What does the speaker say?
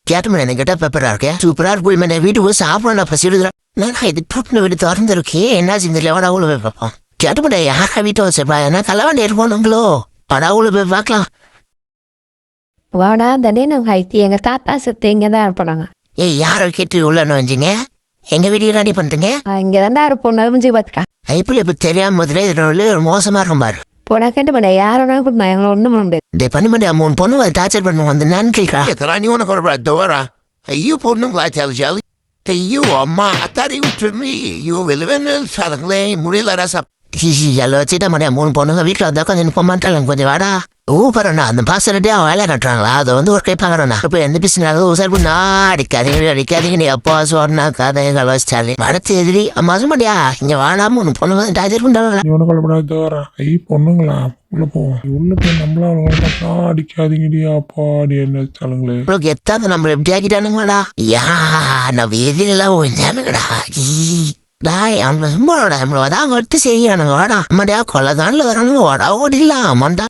கேட்டமே என்ன கேட்டா பெப்பரா இருக்கேன் சூப்பரா போய் மேலே வீட்டுக்கு போய் சாப்பிட பசிடுறா நான் இது தொட்டு வீடு திறந்துருக்கே என்ன செஞ்சு எவனா அவ்வளோ போய் பார்ப்போம் கேட்டப்பட யாரா வீட்டை வச்சப்பா என்ன தலைவாண்டி இருப்போனுங்களோ அடா அவ்வளோ போய் பார்க்கலாம் வாடா தினம் ஹைத்தி எங்க தாத்தா செத்து இங்கதான் இருப்பாங்க. ஏய் யாரோ கேட்டு உள்ள வந்தீங்க எங்க வீடியோ ரெடி பண்றீங்க இங்கதான்டா இருப்போம் நவிஞ்சு பாத்துக்கா எப்படி இப்ப தெரியாம முதல்ல இதனால மோசமா இருக்கும் பாரு போனா கேட்டு பண்ண யாரோட நான் எங்களை ஒண்ணும் பண்ண முடியாது. டே பண்ணி பண்ணி மூணு பொண்ணு டார்ச்சர் பண்ணுவோம் அந்த நான் கேட்கா நீ உனக்கு ஒரு தோரா ஐயோ பொண்ணுங்களா ஜாலி ஐயோ அம்மா அத்தாரி விட்டுருமே ஐயோ வெளிவன்னு சாதங்களே முடியல ராசா எல்லாம் வச்சுட்டா மணியா மூணு பொண்ணுங்க வீட்டில் வந்தா கொஞ்சம் போக மாட்டாங்க கொஞ்சம் வாடா பாருண்ணா அந்த பாசரட்டே அவன் வேலை கட்டுறாங்களா அதை வந்து ஒரு கை பார்க்கறா இப்போ எந்த பிசினாலும் சார் பண்ணா அடிக்காதீங்க நீ அப்பா சொன்னா கதைகள் வச்சாலே வடத்து எதிரி மாசம் மாட்டியா இங்க வாடா மூணு பொண்ணுங்க டார்ச்சர் பண்ணுறாங்க இவனை கொல்லப்படாது தோரா ஐ பொண்ணுங்களா உள்ள போவோம் உள்ள போய் நம்மளா அடிக்காதீங்கடி அப்பாடி என்ன சொல்லுங்களே உங்களுக்கு எத்தாத நம்மள எப்படி ஆக்கிட்டானுங்கடா யா நான் எதிரெல்லாம் ஒஞ்சானுங்கடா டாய் அவன் சும்மாடா நம்மள வதான் கட்டு செய்யானுங்க வாடா அம்மாடியா கொள்ளதான்ல வரானுங்க வாடா ஓடிடலாம் அம்மாண்டா